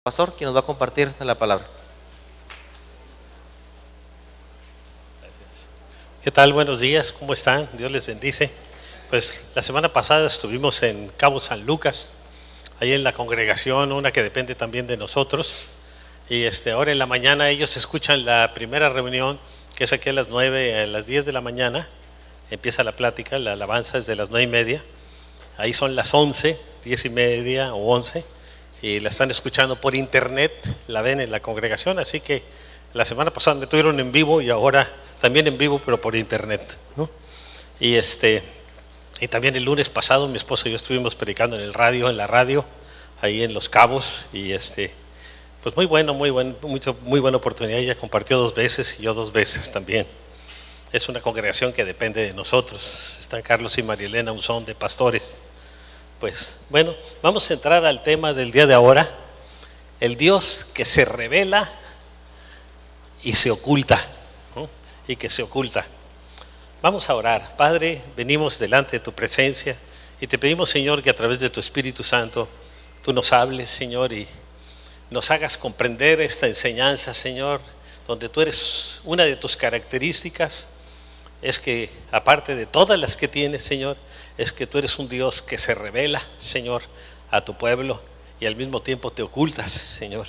pastor, quien nos va a compartir la palabra. Gracias. ¿Qué tal? Buenos días, ¿cómo están? Dios les bendice. Pues la semana pasada estuvimos en Cabo San Lucas, ahí en la congregación, una que depende también de nosotros. Y ahora en la mañana ellos escuchan la primera reunión, que es aquí a las 9, a las 10 de la mañana. Empieza la plática, la alabanza es de las 9:30. Ahí son las 11, 10:30 o 11. Y la están escuchando por internet, la ven en la congregación. Así que la semana pasada me tuvieron en vivo y ahora también en vivo, pero por internet, ¿no? Y también el lunes pasado mi esposo y yo estuvimos predicando en la radio, ahí en Los Cabos. Y pues muy buena oportunidad. Ella compartió 2 veces y yo 2 veces también. Es una congregación que depende de nosotros. Están Carlos y María Elena Unzón de pastores. Pues bueno, vamos a entrar al tema del día de ahora: el Dios que se revela y se oculta, ¿no? Y que se oculta. Vamos a orar. Padre, venimos delante de tu presencia y te pedimos, Señor, que a través de tu Espíritu Santo tú nos hables, Señor, y nos hagas comprender esta enseñanza, Señor, donde tú eres, una de tus características es que, aparte de todas las que tienes, Señor, es que tú eres un Dios que se revela, Señor, a tu pueblo y al mismo tiempo te ocultas, Señor.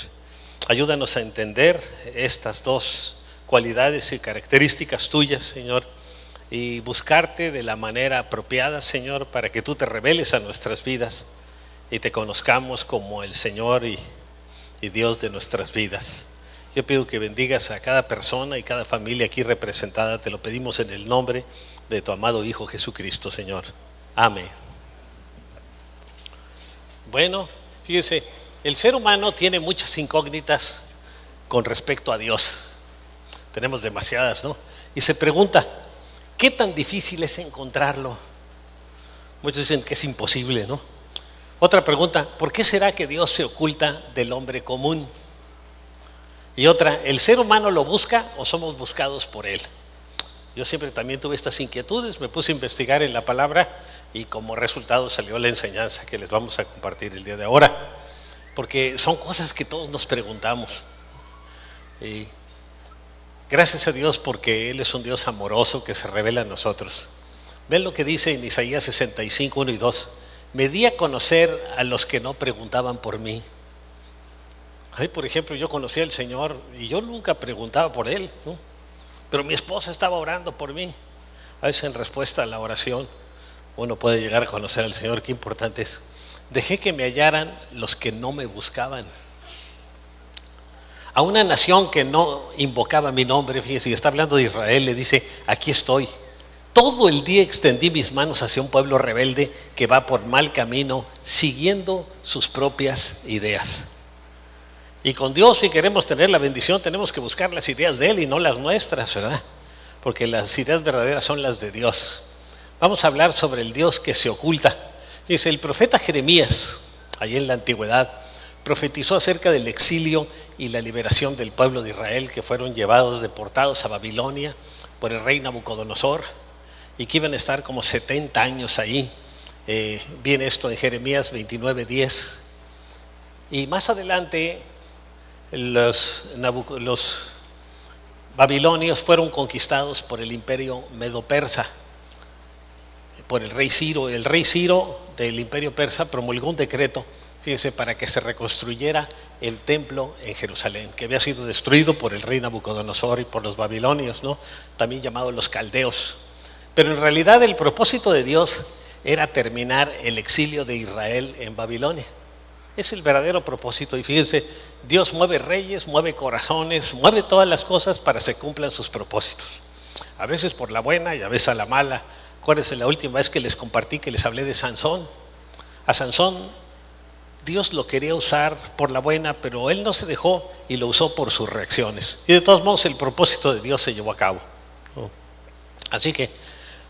Ayúdanos a entender estas 2 cualidades y características tuyas, Señor, y buscarte de la manera apropiada, Señor, para que tú te reveles a nuestras vidas y te conozcamos como el Señor y Dios de nuestras vidas. Yo pido que bendigas a cada persona y cada familia aquí representada. Te lo pedimos en el nombre de tu amado Hijo Jesucristo, Señor. Amén. Bueno, fíjese, el ser humano tiene muchas incógnitas con respecto a Dios. Tenemos demasiadas, ¿no? Y se pregunta, ¿qué tan difícil es encontrarlo? Muchos dicen que es imposible, ¿no? Otra pregunta, ¿por qué será que Dios se oculta del hombre común? Y otra, ¿el ser humano lo busca o somos buscados por él? Yo siempre también tuve estas inquietudes, me puse a investigar en la palabra y como resultado salió la enseñanza que les vamos a compartir el día de ahora, porque son cosas que todos nos preguntamos. Y gracias a Dios porque Él es un Dios amoroso que se revela a nosotros. Ven lo que dice en Isaías 65, 1 y 2. Me di a conocer a los que no preguntaban por mí. Por ejemplo, yo conocí al Señor y yo nunca preguntaba por Él, ¿no? Pero mi esposa estaba orando por mí. A veces en respuesta a la oración uno puede llegar a conocer al Señor. Qué importante es. Dejé que me hallaran los que no me buscaban. A una nación que no invocaba mi nombre, fíjese, y está hablando de Israel, le dice, aquí estoy. Todo el día extendí mis manos hacia un pueblo rebelde que va por mal camino, siguiendo sus propias ideas. Y con Dios, si queremos tener la bendición, tenemos que buscar las ideas de Él y no las nuestras, ¿verdad? Porque las ideas verdaderas son las de Dios. Vamos a hablar sobre el Dios que se oculta. Dice, el profeta Jeremías, allí en la antigüedad, profetizó acerca del exilio y la liberación del pueblo de Israel, que fueron llevados, deportados a Babilonia por el rey Nabucodonosor, y que iban a estar como 70 años ahí. Viene esto en Jeremías 29:10. Y más adelante los babilonios fueron conquistados por el imperio medo-persa, por el rey Ciro. El rey Ciro del imperio persa promulgó un decreto, fíjense, para que se reconstruyera el templo en Jerusalén, que había sido destruido por el rey Nabucodonosor y por los babilonios, ¿no? También llamados los caldeos. Pero en realidad el propósito de Dios era terminar el exilio de Israel en Babilonia. Es el verdadero propósito. Y fíjense, Dios mueve reyes, mueve corazones, mueve todas las cosas para que se cumplan sus propósitos. A veces por la buena y a veces a la mala. Acuérdense la última vez que les compartí, que les hablé de Sansón. A Sansón Dios lo quería usar por la buena, pero él no se dejó y lo usó por sus reacciones. Y de todos modos el propósito de Dios se llevó a cabo. Así que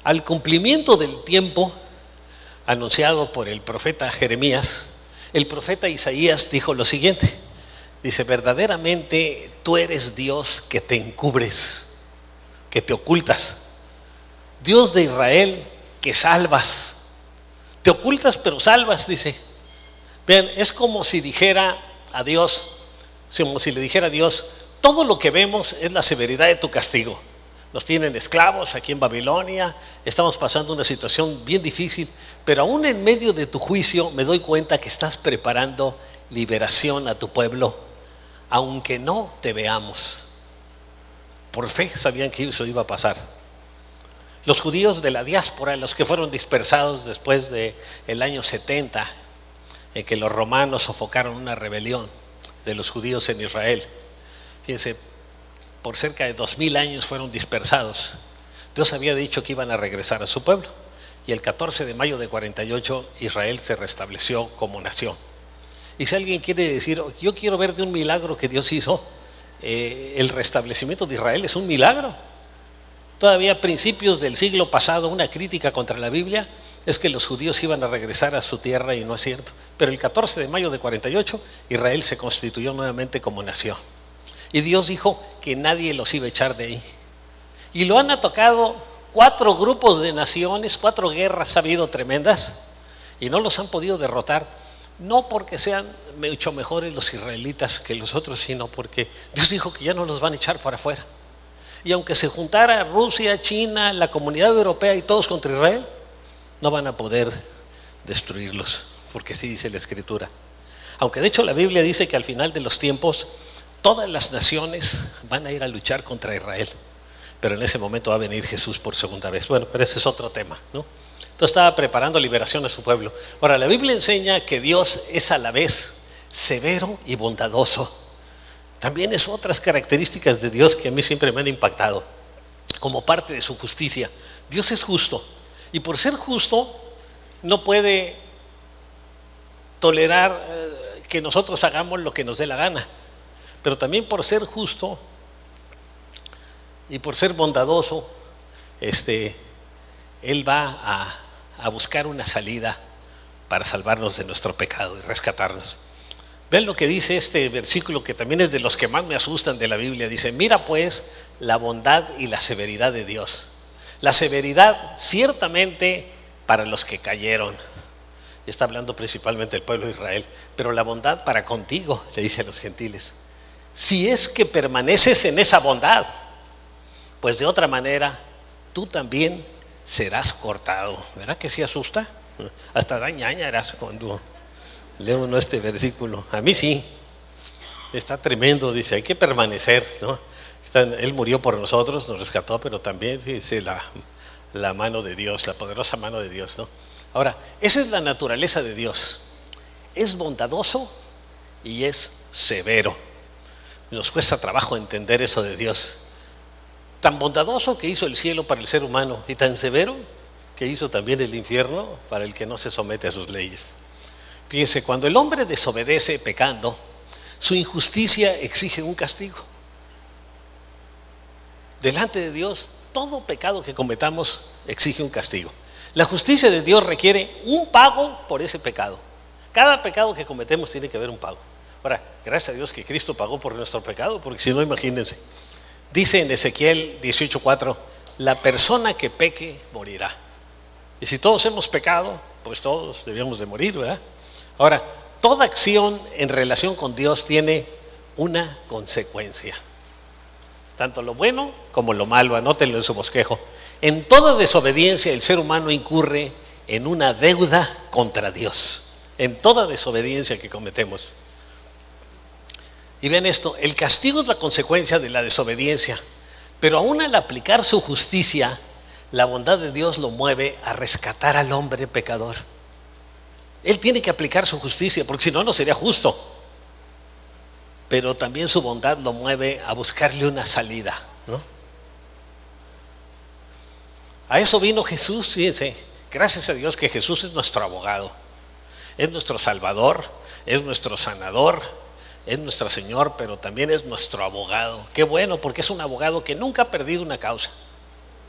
al cumplimiento del tiempo anunciado por el profeta Jeremías, el profeta Isaías dijo lo siguiente. Dice, verdaderamente tú eres Dios que te encubres, que te ocultas. Dios de Israel que salvas. Te ocultas pero salvas, dice. Vean, es como si dijera a Dios, como si le dijera a Dios, todo lo que vemos es la severidad de tu castigo. Nos tienen esclavos aquí en Babilonia, estamos pasando una situación bien difícil, pero aún en medio de tu juicio me doy cuenta que estás preparando liberación a tu pueblo, aunque no te veamos. Por fe sabían que eso iba a pasar. Los judíos de la diáspora, los que fueron dispersados después del año 70, en que los romanos sofocaron una rebelión de los judíos en Israel. Fíjense, por cerca de 2000 años fueron dispersados. Dios había dicho que iban a regresar a su pueblo, y el 14 de mayo de 48 Israel se restableció como nación. Y si alguien quiere decir, yo quiero ver de un milagro que Dios hizo, el restablecimiento de Israel es un milagro. Todavía a principios del siglo pasado, una crítica contra la Biblia es que los judíos iban a regresar a su tierra, y no es cierto. Pero el 14 de mayo de 48 Israel se constituyó nuevamente como nación, y Dios dijo que nadie los iba a echar de ahí. Y lo han atacado 4 grupos de naciones, 4 guerras ha habido tremendas, y no los han podido derrotar, no porque sean mucho mejores los israelitas que los otros, sino porque Dios dijo que ya no los van a echar para afuera. Y aunque se juntara Rusia, China, la comunidad europea y todos contra Israel, no van a poder destruirlos, porque así dice la Escritura. Aunque de hecho la Biblia dice que al final de los tiempos todas las naciones van a ir a luchar contra Israel, pero en ese momento va a venir Jesús por segunda vez. Bueno, pero ese es otro tema, ¿no? Entonces estaba preparando liberación a su pueblo. Ahora, la Biblia enseña que Dios es a la vez severo y bondadoso. También es otras características de Dios que a mí siempre me han impactado, como parte de su justicia. Dios es justo, y por ser justo no puede tolerar que nosotros hagamos lo que nos dé la gana, pero también por ser justo y por ser bondadoso, Él va a buscar una salida para salvarnos de nuestro pecado y rescatarnos. Vean lo que dice este versículo, que también es de los que más me asustan de la Biblia. Dice, mira pues la bondad y la severidad de Dios. La severidad ciertamente para los que cayeron. Está hablando principalmente del pueblo de Israel, pero la bondad para contigo, le dice a los gentiles. Si es que permaneces en esa bondad, pues de otra manera tú también serás cortado. ¿Verdad que sí asusta? Hasta da ñañaras cuando lee uno este versículo. A mí sí, está tremendo. Dice, hay que permanecer, ¿no? Él murió por nosotros, nos rescató, pero también, fíjese, la mano de Dios, la poderosa mano de Dios, ¿no? Ahora, esa es la naturaleza de Dios. Es bondadoso y es severo. Nos cuesta trabajo entender eso de Dios. Tan bondadoso que hizo el cielo para el ser humano, y tan severo que hizo también el infierno para el que no se somete a sus leyes. Fíjense, cuando el hombre desobedece pecando, su injusticia exige un castigo. Delante de Dios, todo pecado que cometamos exige un castigo. La justicia de Dios requiere un pago por ese pecado. Cada pecado que cometemos tiene que haber un pago. Ahora, gracias a Dios que Cristo pagó por nuestro pecado, porque si no, imagínense. Dice en Ezequiel 18:4, la persona que peque morirá. Y si todos hemos pecado, pues todos debíamos de morir, ¿verdad? Ahora, toda acción en relación con Dios tiene una consecuencia. Tanto lo bueno como lo malo, anótenlo en su bosquejo. En toda desobediencia el ser humano incurre en una deuda contra Dios. En toda desobediencia que cometemos. Y ven esto, el castigo es la consecuencia de la desobediencia, pero aún al aplicar su justicia, la bondad de Dios lo mueve a rescatar al hombre pecador. Él tiene que aplicar su justicia, porque si no, no sería justo. Pero también su bondad lo mueve a buscarle una salida, ¿no? A eso vino Jesús, fíjense, gracias a Dios que Jesús es nuestro abogado, es nuestro salvador, es nuestro sanador, es nuestro Señor, pero también es nuestro abogado. Qué bueno, porque es un abogado que nunca ha perdido una causa,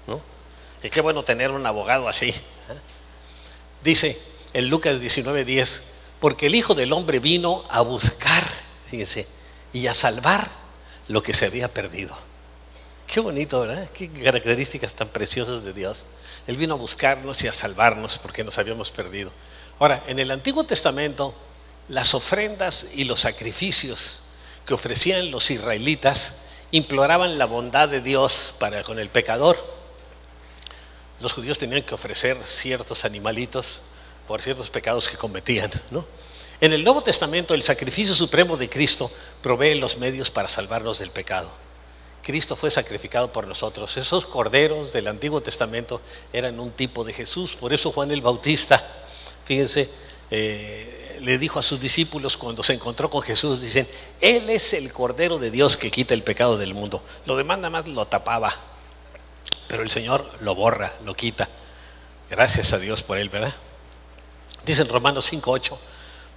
¿no? Y qué bueno tener un abogado así, ¿eh? Dice en Lucas 19:10, porque el Hijo del Hombre vino a buscar, fíjense, y a salvar lo que se había perdido. Qué bonito, ¿verdad? Qué características tan preciosas de Dios. Él vino a buscarnos y a salvarnos porque nos habíamos perdido. Ahora, en el Antiguo Testamento, las ofrendas y los sacrificios que que ofrecían los israelitas imploraban la bondad de Dios para con el pecador. Los judíos tenían que ofrecer ciertos animalitos por ciertos pecados que cometían, ¿no? En el Nuevo Testamento, el sacrificio supremo de Cristo provee los medios para salvarnos del pecado. Cristo fue sacrificado por nosotros. Esos corderos del Antiguo Testamento eran un tipo de Jesús. Por eso Juan el Bautista, fíjense, le dijo a sus discípulos cuando se encontró con Jesús, dicen: Él es el Cordero de Dios que quita el pecado del mundo. Lo demás nada más lo tapaba, pero el Señor lo borra, lo quita. Gracias a Dios por Él, ¿verdad? Dice en Romanos 5:8: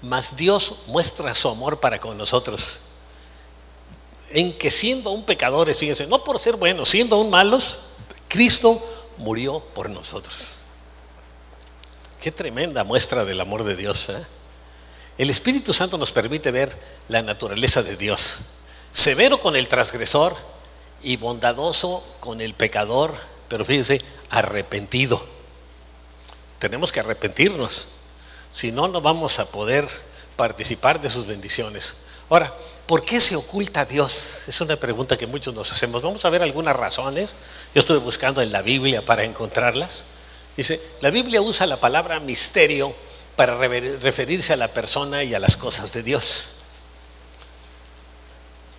mas Dios muestra su amor para con nosotros, en que siendo aún pecadores, fíjense, no por ser buenos, siendo aún malos, Cristo murió por nosotros. Qué tremenda muestra del amor de Dios, ¿eh? El Espíritu Santo nos permite ver la naturaleza de Dios, severo con el transgresor y bondadoso con el pecador, pero fíjense, arrepentido. Tenemos que arrepentirnos, si no, no vamos a poder participar de sus bendiciones. Ahora, ¿por qué se oculta a Dios? Es una pregunta que muchos nos hacemos. Vamos a ver algunas razones. Yo estuve buscando en la Biblia para encontrarlas. Dice, la Biblia usa la palabra misterio para referirse a la persona y a las cosas de Dios.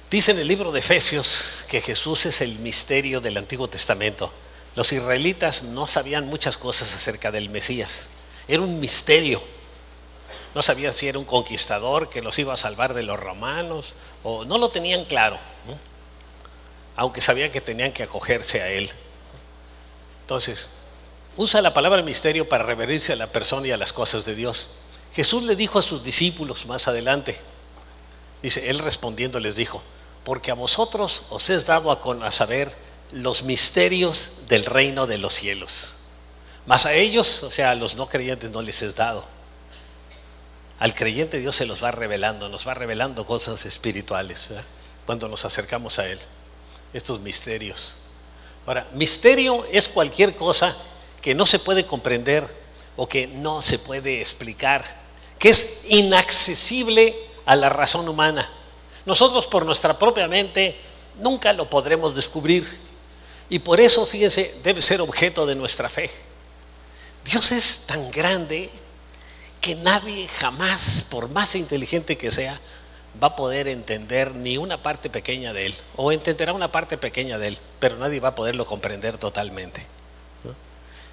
Dice en el libro de Efesios que Jesús es el misterio del Antiguo Testamento. Los israelitas no sabían muchas cosas acerca del Mesías. Era un misterio. No sabían si era un conquistador que los iba a salvar de los romanos, o no lo tenían claro, ¿no? Aunque sabían que tenían que acogerse a Él. Entonces, usa la palabra misterio para referirse a la persona y a las cosas de Dios. Jesús le dijo a sus discípulos más adelante, dice, Él respondiendo les dijo: porque a vosotros os es dado a saber los misterios del reino de los cielos, mas a ellos, o sea, a los no creyentes, no les es dado. Al creyente Dios se los va revelando, nos va revelando cosas espirituales, ¿verdad? Cuando nos acercamos a Él, estos misterios. Ahora, misterio es cualquier cosa que no se puede comprender o que no se puede explicar, que es inaccesible a la razón humana. Nosotros por nuestra propia mente nunca lo podremos descubrir, y por eso, fíjense, debe ser objeto de nuestra fe. Dios es tan grande que nadie jamás, por más inteligente que sea, va a poder entender ni una parte pequeña de Él, o entenderá una parte pequeña de Él, pero nadie va a poderlo comprender totalmente, ¿no?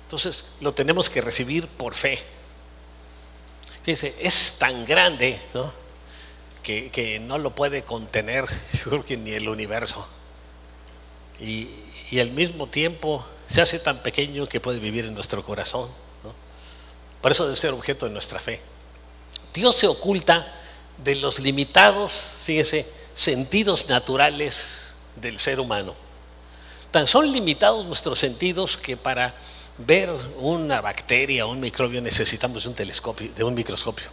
Entonces lo tenemos que recibir por fe. Fíjense, es tan grande, ¿no?, que no lo puede contener, yo creo que ni el universo, y al mismo tiempo se hace tan pequeño que puede vivir en nuestro corazón, ¿no? Por eso debe ser objeto de nuestra fe. Dios se oculta de los limitados, fíjese, sentidos naturales del ser humano. Tan son limitados nuestros sentidos que para ver una bacteria o un microbio necesitamos un microscopio.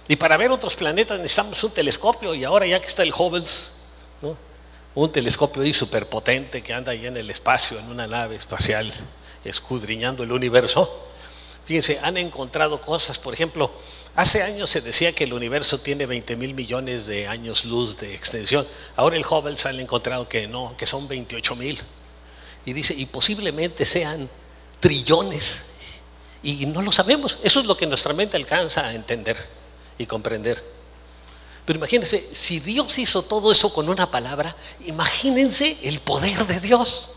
Y para ver otros planetas necesitamos un telescopio, y ahora ya que está el Hubble, ¿no?, un telescopio ahí superpotente que anda ahí en el espacio, en una nave espacial, escudriñando el universo. Fíjense, han encontrado cosas, por ejemplo, hace años se decía que el universo tiene 20,000 millones de años luz de extensión. Ahora el Hubble se han encontrado que no, que son 28,000. Y dice, y posiblemente sean trillones, y no lo sabemos. Eso es lo que nuestra mente alcanza a entender y comprender. Pero imagínense, si Dios hizo todo eso con una palabra, imagínense el poder de Dios.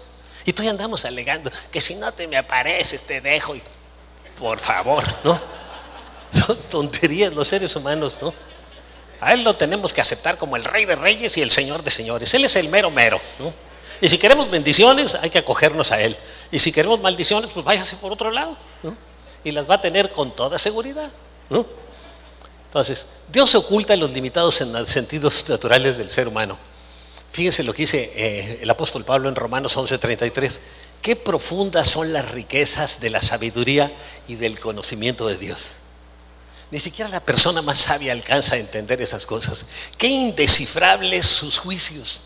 Y todavía andamos alegando que si no te me apareces te dejo. Y, por favor, ¿no? Son tonterías los seres humanos, ¿no? A Él lo tenemos que aceptar como el Rey de Reyes y el Señor de Señores. Él es el mero mero, ¿no? Y si queremos bendiciones, hay que acogernos a Él. Y si queremos maldiciones, pues váyase por otro lado, ¿no? Y las va a tener con toda seguridad, ¿no? Entonces, Dios se oculta en los limitados sentidos naturales del ser humano. Fíjense lo que dice el apóstol Pablo en Romanos 11:33. Qué profundas son las riquezas de la sabiduría y del conocimiento de Dios. Ni siquiera la persona más sabia alcanza a entender esas cosas. Qué indescifrables sus juicios.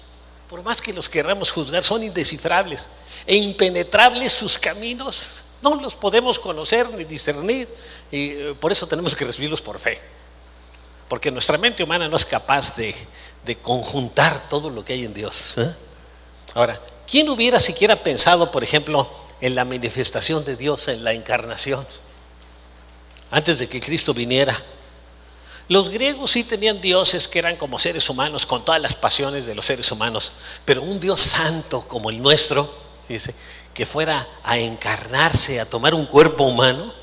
Por más que los querramos juzgar, son indescifrables. E impenetrables sus caminos. No los podemos conocer ni discernir. Y por eso tenemos que recibirlos por fe. porque nuestra mente humana no es capaz de conjuntar todo lo que hay en Dios. Ahora, ¿quién hubiera siquiera pensado, por ejemplo, en la manifestación de Dios en la encarnación? Antes de que Cristo viniera, los griegos sí tenían dioses que eran como seres humanos, con todas las pasiones de los seres humanos, pero un Dios santo como el nuestro, dice, que fuera a encarnarse, a tomar un cuerpo humano,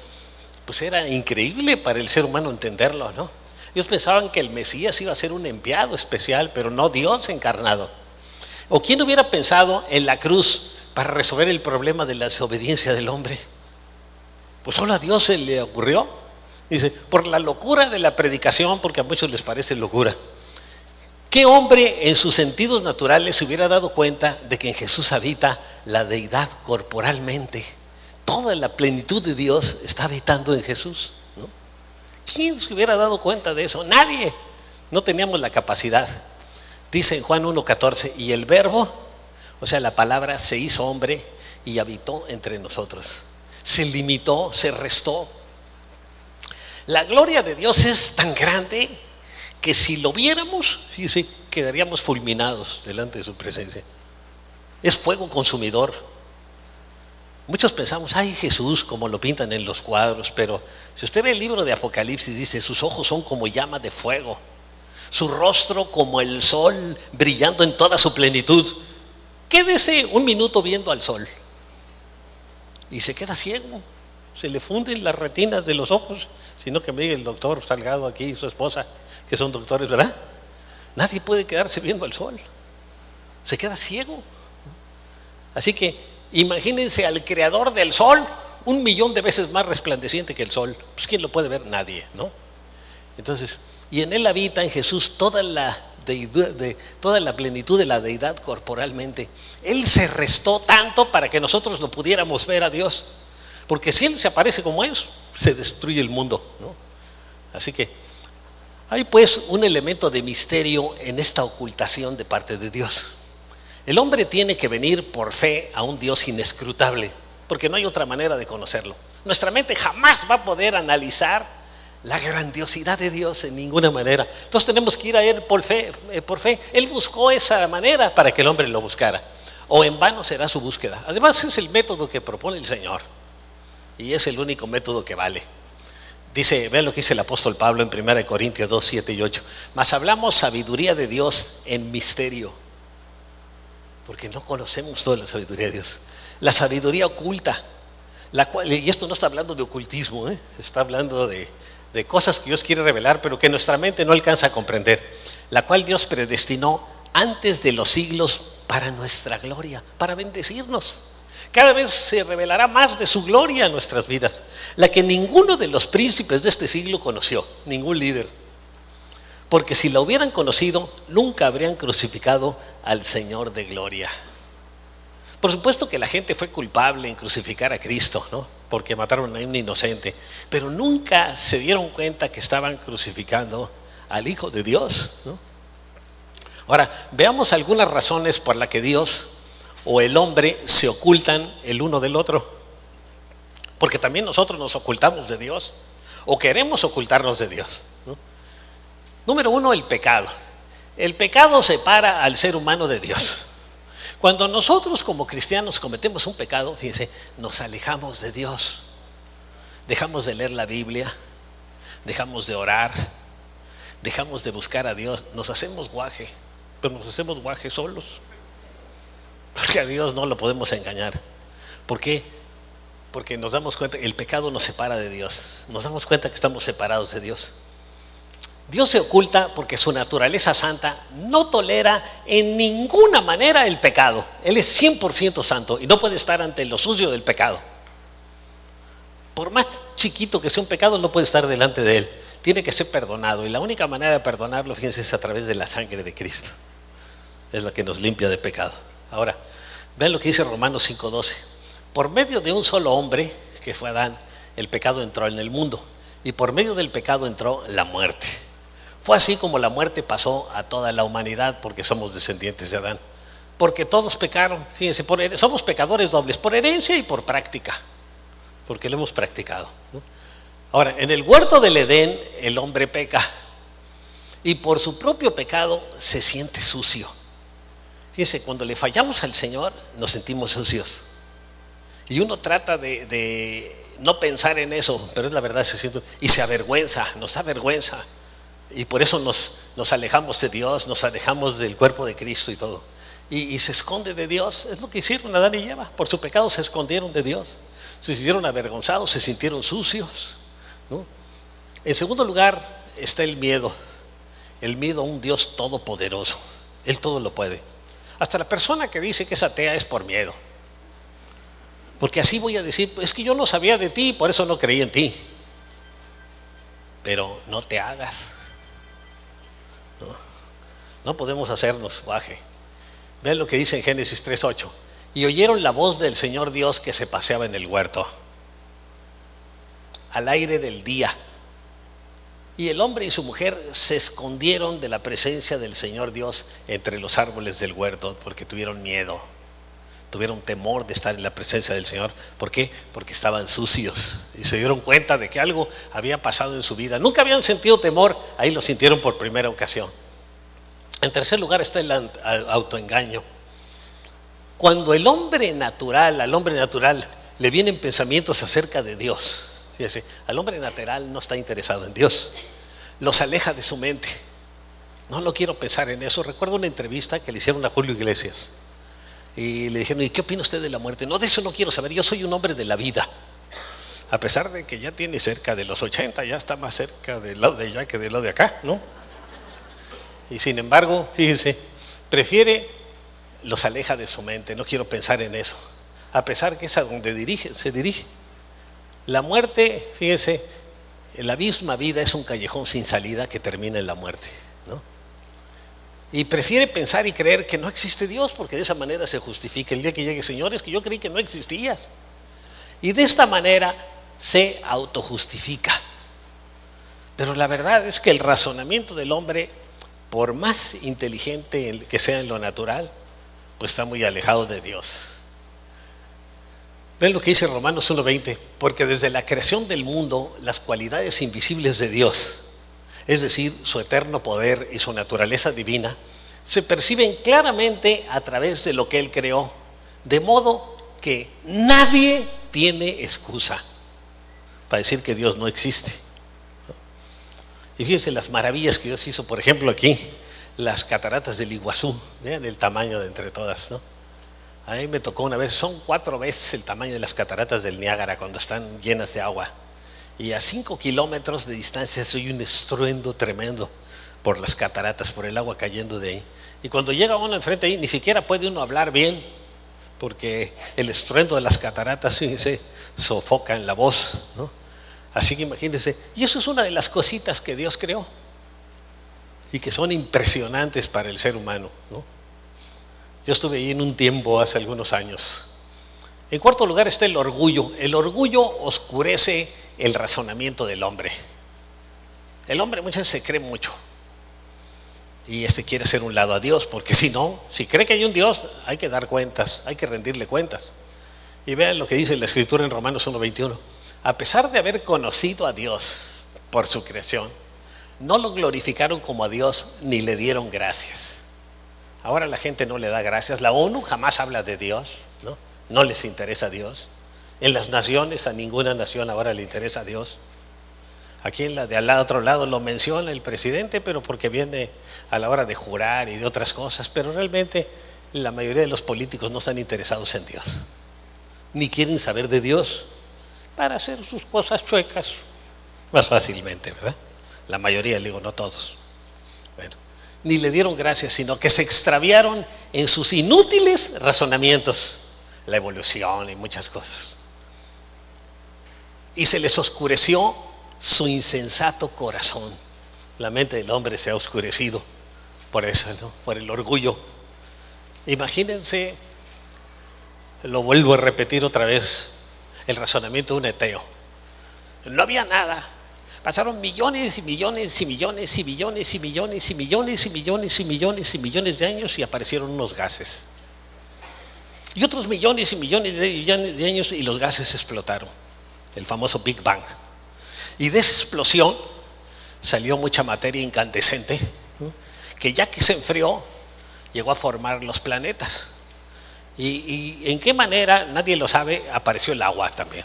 pues era increíble para el ser humano entenderlo, ¿no? Ellos pensaban que el Mesías iba a ser un enviado especial, pero no Dios encarnado. ¿O quién hubiera pensado en la cruz para resolver el problema de la desobediencia del hombre? Pues solo a Dios se le ocurrió. Dice, por la locura de la predicación, porque a muchos les parece locura. ¿Qué hombre en sus sentidos naturales se hubiera dado cuenta de que en Jesús habita la deidad corporalmente? Toda la plenitud de Dios está habitando en Jesús, ¿no? ¿Quién se hubiera dado cuenta de eso? Nadie. No teníamos la capacidad. Dice en Juan 1:14, y el verbo, o sea, la palabra, se hizo hombre y habitó entre nosotros. Se limitó, se restó. La gloria de Dios es tan grande que si lo viéramos, sí, quedaríamos fulminados delante de su presencia. Es fuego consumidor. Muchos pensamos, ay, Jesús, como lo pintan en los cuadros, pero si usted ve el libro de Apocalipsis, dice, sus ojos son como llama de fuego, su rostro como el sol brillando en toda su plenitud. Quédese un minuto viendo al sol y se queda ciego, se le funden las retinas de los ojos, sino que me diga el doctor Salgado aquí y su esposa, que son doctores, ¿verdad? Nadie puede quedarse viendo al sol, se queda ciego. Así que imagínense al creador del sol 1,000,000 de veces más resplandeciente que el sol. Pues ¿quién lo puede ver? Nadie, ¿no? Entonces, y en él habita en Jesús toda la deidad, toda la plenitud de la deidad corporalmente. Él se restó tanto para que nosotros lo pudiéramos ver a Dios, porque si él se aparece como es, se destruye el mundo, ¿no? Así que hay pues un elemento de misterio en esta ocultación de parte de Dios. El hombre tiene que venir por fe a un Dios inescrutable, porque no hay otra manera de conocerlo. Nuestra mente jamás va a poder analizar la grandiosidad de Dios en ninguna manera. Entonces tenemos que ir a Él por fe. Él buscó esa manera para que el hombre lo buscara, o en vano será su búsqueda. Además es el método que propone el Señor y es el único método que vale. Dice, vean lo que dice el apóstol Pablo en 1 Corintios 2, 7 y 8. Mas hablamos sabiduría de Dios en misterio, porque no conocemos toda la sabiduría de Dios. La sabiduría oculta, la cual, y esto no está hablando de ocultismo, está hablando de cosas que Dios quiere revelar, pero que nuestra mente no alcanza a comprender, la cual Dios predestinó antes de los siglos para nuestra gloria, para bendecirnos. Cada vez se revelará más de su gloria en nuestras vidas, la que ninguno de los príncipes de este siglo conoció, ningún líder. Porque si la hubieran conocido, nunca habrían crucificado al Señor de gloria. Por supuesto que la gente fue culpable en crucificar a Cristo, ¿no? Porque mataron a un inocente, pero nunca se dieron cuenta que estaban crucificando al Hijo de Dios, ¿no? Ahora, veamos algunas razones por las que Dios o el hombre se ocultan el uno del otro, porque también nosotros nos ocultamos de Dios o queremos ocultarnos de Dios, ¿no? Número uno, el pecado. El pecado separa al ser humano de Dios. Cuando nosotros como cristianos cometemos un pecado, fíjense, nos alejamos de Dios. Dejamos de leer la Biblia, dejamos de orar, dejamos de buscar a Dios, nos hacemos guaje, pero nos hacemos guaje solos. Porque a Dios no lo podemos engañar. ¿Por qué? Porque nos damos cuenta que el pecado nos separa de Dios. Nos damos cuenta que estamos separados de Dios. Dios se oculta porque su naturaleza santa no tolera en ninguna manera el pecado. Él es 100% santo y no puede estar ante lo sucio del pecado. Por más chiquito que sea un pecado, no puede estar delante de Él. Tiene que ser perdonado, y la única manera de perdonarlo, fíjense, es a través de la sangre de Cristo. Es la que nos limpia de pecado. Ahora, vean lo que dice Romanos 5:12. Por medio de un solo hombre, que fue Adán, el pecado entró en el mundo, y por medio del pecado entró la muerte. Fue así como la muerte pasó a toda la humanidad, porque somos descendientes de Adán. Porque todos pecaron, fíjense, somos pecadores dobles, por herencia y por práctica, porque lo hemos practicado, ¿no? Ahora, en el huerto del Edén, el hombre peca. y por su propio pecado se siente sucio. Fíjense, cuando le fallamos al Señor nos sentimos sucios. Y uno trata de no pensar en eso, pero es la verdad, se siente, y se avergüenza, nos da vergüenza. Y por eso nos alejamos de Dios, nos alejamos del cuerpo de Cristo y todo. Y se esconde de Dios. Es lo que hicieron Adán y Eva. Por su pecado se escondieron de Dios. Se sintieron avergonzados, se sintieron sucios, ¿no? En segundo lugar está el miedo. El miedo a un Dios todopoderoso. Él todo lo puede. Hasta la persona que dice que es atea es por miedo. Porque así voy a decir, es que yo no sabía de ti, por eso no creí en ti. Pero no te hagas. No podemos hacernos guaje. Vean lo que dice en Génesis 3:8. Y oyeron la voz del Señor Dios que se paseaba en el huerto, al aire del día. Y el hombre y su mujer se escondieron de la presencia del Señor Dios entre los árboles del huerto, porque tuvieron miedo, tuvieron temor de estar en la presencia del Señor. ¿Por qué? Porque estaban sucios y se dieron cuenta de que algo había pasado en su vida. Nunca habían sentido temor, ahí lo sintieron por primera ocasión. En tercer lugar está el autoengaño. Cuando al hombre natural le vienen pensamientos acerca de Dios, fíjese, al hombre natural no está interesado en Dios, los aleja de su mente. No quiero pensar en eso. Recuerdo una entrevista que le hicieron a Julio Iglesias y le dijeron, ¿y qué opina usted de la muerte? No, de eso no quiero saber, yo soy un hombre de la vida. A pesar de que ya tiene cerca de los 80, ya está más cerca del lado de allá que del lado de acá, ¿no? Y sin embargo, fíjense, los aleja de su mente. No quiero pensar en eso, a pesar que es a donde se dirige. La muerte, fíjense, la misma vida es un callejón sin salida que termina en la muerte, ¿no? Y prefiere pensar y creer que no existe Dios, porque de esa manera se justifica. El día que llegue, Señor, es que yo creí que no existías. Y de esta manera se autojustifica. Pero la verdad es que el razonamiento del hombre, por más inteligente que sea en lo natural, pues está muy alejado de Dios. Ven lo que dice Romanos 1:20, porque desde la creación del mundo las cualidades invisibles de Dios, es decir, su eterno poder y su naturaleza divina, se perciben claramente a través de lo que Él creó, de modo que nadie tiene excusa para decir que Dios no existe. Y fíjense las maravillas que Dios hizo, por ejemplo aquí, las cataratas del Iguazú. Vean el tamaño de entre todas, ¿no? A mí me tocó una vez, son 4 veces el tamaño de las cataratas del Niágara cuando están llenas de agua. Y a 5 kilómetros de distancia se oye un estruendo tremendo por las cataratas, por el agua cayendo de ahí. Y cuando llega uno enfrente ahí, ni siquiera puede uno hablar bien, porque el estruendo de las cataratas, fíjense, sofoca en la voz, ¿no? Así que imagínense, y eso es una de las cositas que Dios creó y que son impresionantes para el ser humano, ¿no? Yo estuve ahí en un tiempo hace algunos años. En cuarto lugar está el orgullo. El orgullo oscurece el razonamiento del hombre. El hombre muchas veces se cree mucho y quiere hacer un lado a Dios, porque si no, si cree que hay un Dios, hay que dar cuentas, hay que rendirle cuentas. Y vean lo que dice la Escritura en Romanos 1:21. A pesar de haber conocido a Dios por su creación, no lo glorificaron como a Dios ni le dieron gracias. Ahora la gente no le da gracias. La ONU jamás habla de Dios, ¿no? No les interesa a Dios. En las naciones, a ninguna nación ahora le interesa a Dios. Aquí en la de al otro lado lo menciona el presidente, pero porque viene a la hora de jurar y de otras cosas. Pero realmente la mayoría de los políticos no están interesados en Dios, ni quieren saber de Dios, para hacer sus cosas chuecas más fácilmente, ¿verdad? La mayoría, le digo, no todos. Bueno, ni le dieron gracias, sino que se extraviaron en sus inútiles razonamientos, la evolución y muchas cosas. Y se les oscureció su insensato corazón. La mente del hombre se ha oscurecido por eso, ¿no? Por el orgullo. Imagínense, lo vuelvo a repetir otra vez, el razonamiento de un ateo. No había nada. Pasaron millones y millones y millones y millones y millones y millones y millones y millones y millones de años y aparecieron unos gases. Y otros millones y millones de años y los gases explotaron. El famoso Big Bang. Y de esa explosión salió mucha materia incandescente, ¿no? Que ya que se enfrió, llegó a formar los planetas. Y en qué manera, nadie lo sabe, apareció el agua también.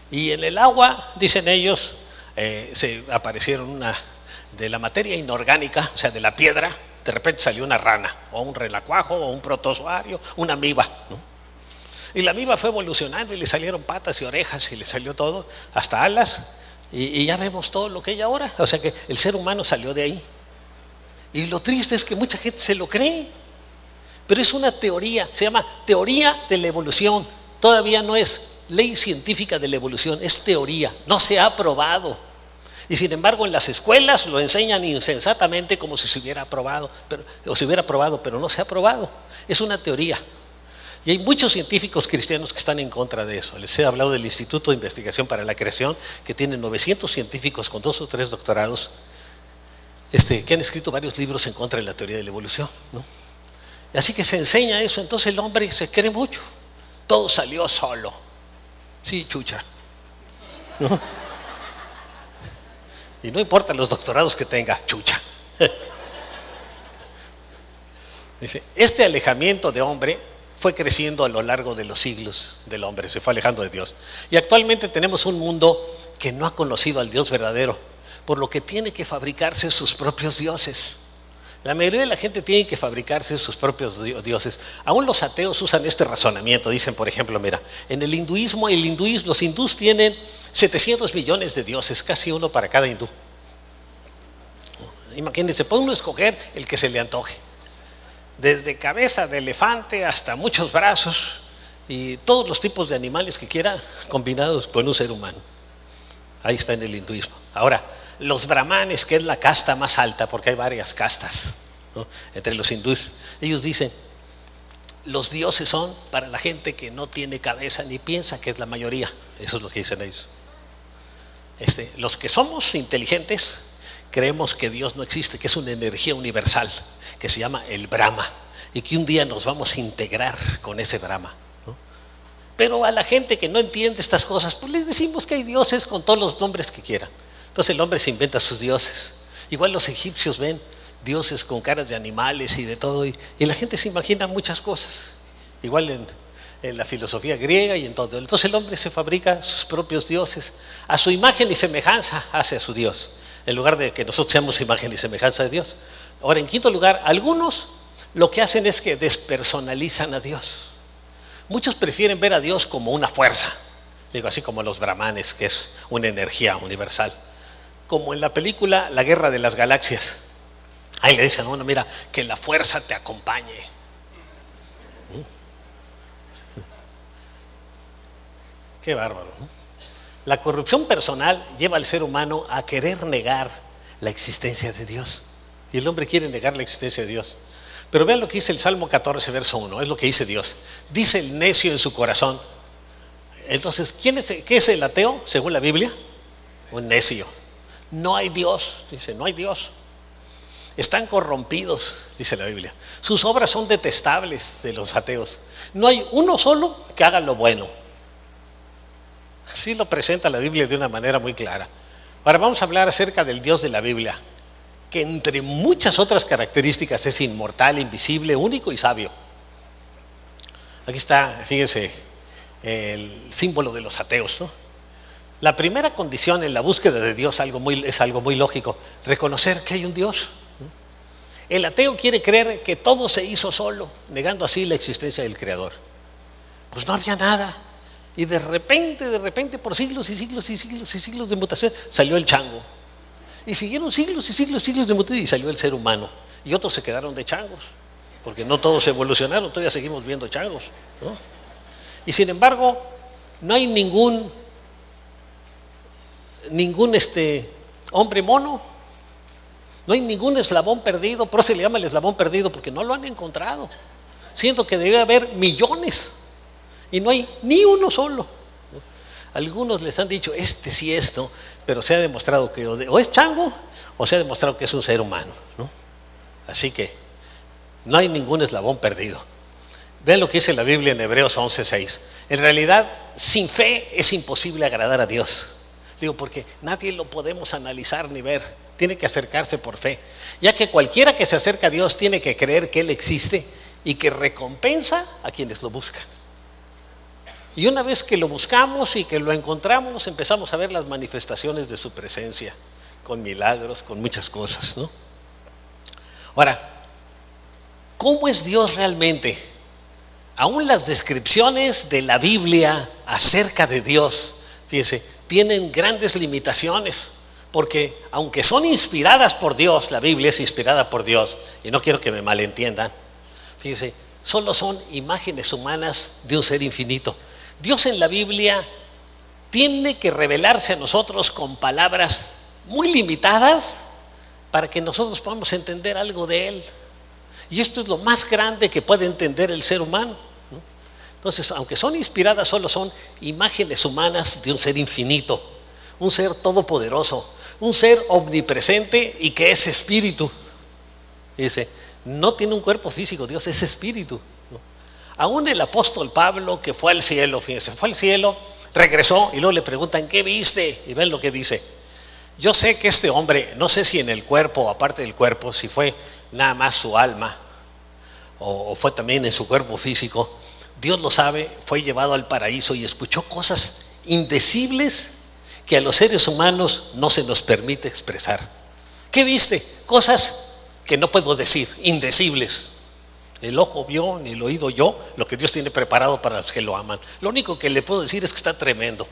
Y en el agua, dicen ellos, se aparecieron de la materia inorgánica, o sea, de la piedra, de repente salió una rana, o un relacuajo, o un protozoario, una amiba, ¿no? Y la amiba fue evolucionando y le salieron patas y orejas y le salió todo, hasta alas, y ya vemos todo lo que hay ahora. O sea que el ser humano salió de ahí. Y lo triste es que mucha gente se lo cree, pero es una teoría, se llama teoría de la evolución. Todavía no es ley científica de la evolución, es teoría, no se ha probado. Y sin embargo en las escuelas lo enseñan insensatamente como si se hubiera probado, pero no se ha probado. Es una teoría. Y hay muchos científicos cristianos que están en contra de eso. Les he hablado del Instituto de Investigación para la Creación, que tiene 900 científicos con 2 o 3 doctorados, que han escrito varios libros en contra de la teoría de la evolución, ¿no? Así que se enseña eso, entonces el hombre se cree mucho. Todo salió solo. Sí, chucha, ¿no? Y no importa los doctorados que tenga, chucha. Dice, este alejamiento de hombre fue creciendo a lo largo de los siglos del hombre, se fue alejando de Dios. Y actualmente tenemos un mundo que no ha conocido al Dios verdadero, por lo que tiene que fabricarse sus propios dioses. La mayoría de la gente tiene que fabricarse sus propios dioses. Aún los ateos usan este razonamiento. Dicen, por ejemplo, mira, en el hinduismo, los hindús tienen 700 millones de dioses, casi uno para cada hindú. Imagínense, puede uno escoger el que se le antoje. Desde cabeza de elefante hasta muchos brazos y todos los tipos de animales que quiera combinados con un ser humano. Ahí está en el hinduismo. Ahora, los brahmanes, que es la casta más alta, porque hay varias castas, ¿no?, entre los hindúes, ellos dicen, los dioses son para la gente que no tiene cabeza ni piensa, que es la mayoría. Eso es lo que dicen ellos. Los que somos inteligentes creemos que Dios no existe, que es una energía universal, que se llama el Brahma, y que un día nos vamos a integrar con ese Brahma, ¿no? Pero a la gente que no entiende estas cosas, pues les decimos que hay dioses con todos los nombres que quieran. Entonces el hombre se inventa sus dioses. Igual los egipcios ven dioses con caras de animales y de todo, y la gente se imagina muchas cosas. Igual en la filosofía griega y en todo. Entonces el hombre se fabrica sus propios dioses, a su imagen y semejanza hace a su Dios, en lugar de que nosotros seamos imagen y semejanza de Dios. Ahora, en quinto lugar, algunos lo que hacen es que despersonalizan a Dios. Muchos prefieren ver a Dios como una fuerza, digo, así como los brahmanes, que es una energía universal. Como en la película La Guerra de las Galaxias. Ahí le dicen, bueno, mira, que la fuerza te acompañe. Qué bárbaro, ¿no? La corrupción personal lleva al ser humano a querer negar la existencia de Dios. Y el hombre quiere negar la existencia de Dios. Pero vean lo que dice el Salmo 14, verso 1. Es lo que dice Dios. Dice el necio en su corazón. Entonces, ¿qué es el ateo según la Biblia? Un necio. No hay Dios, dice, no hay Dios. Están corrompidos, dice la Biblia. Sus obras son detestables de los ateos. No hay uno solo que haga lo bueno. Así lo presenta la Biblia de una manera muy clara. Ahora vamos a hablar acerca del Dios de la Biblia, que entre muchas otras características es inmortal, invisible, único y sabio. Aquí está, fíjense, el símbolo de los ateos, ¿no? La primera condición en la búsqueda de Dios es algo muy lógico, reconocer que hay un Dios. El ateo quiere creer que todo se hizo solo, negando así la existencia del Creador. Pues no había nada. Y de repente, por siglos y siglos y siglos y siglos de mutación, salió el chango. Y siguieron siglos y siglos y siglos de mutación y salió el ser humano. Y otros se quedaron de changos, porque no todos evolucionaron, todavía seguimos viendo changos, ¿no? Y sin embargo, no hay ningún hombre mono, no hay ningún eslabón perdido. Por eso se le llama el eslabón perdido, porque no lo han encontrado, siendo que debe haber millones y no hay ni uno solo. Algunos les han dicho sí esto, pero se ha demostrado que o es chango o se ha demostrado que es un ser humano, ¿no? Así que no hay ningún eslabón perdido. Vean lo que dice la Biblia en Hebreos 11:6. En realidad, sin fe es imposible agradar a Dios. Digo, porque nadie lo podemos analizar ni ver. Tiene que acercarse por fe. Ya que cualquiera que se acerca a Dios tiene que creer que Él existe y que recompensa a quienes lo buscan. Y una vez que lo buscamos y que lo encontramos, empezamos a ver las manifestaciones de su presencia, con milagros, con muchas cosas, ¿no? Ahora, ¿cómo es Dios realmente? Aún las descripciones de la Biblia acerca de Dios, fíjese, tienen grandes limitaciones, porque aunque son inspiradas por Dios, la Biblia es inspirada por Dios, y no quiero que me malentiendan, fíjese, solo son imágenes humanas de un ser infinito. Dios en la Biblia tiene que revelarse a nosotros con palabras muy limitadas para que nosotros podamos entender algo de Él. Y esto es lo más grande que puede entender el ser humano, ¿no? Entonces, aunque son inspiradas, solo son imágenes humanas de un ser infinito, un ser todopoderoso, un ser omnipresente y que es espíritu. Dice, no tiene un cuerpo físico, Dios es espíritu, ¿no? Aún el apóstol Pablo, que fue al cielo, fíjense, fue al cielo, regresó y luego le preguntan, ¿qué viste? Y ven lo que dice. Yo sé que este hombre, no sé si en el cuerpo o aparte del cuerpo, si fue nada más su alma o fue también en su cuerpo físico, Dios lo sabe, fue llevado al paraíso y escuchó cosas indecibles que a los seres humanos no se nos permite expresar. ¿Qué viste? Cosas que no puedo decir, indecibles. El ojo vio, ni el oído oyó lo que Dios tiene preparado para los que lo aman. Lo único que le puedo decir es que está tremendo.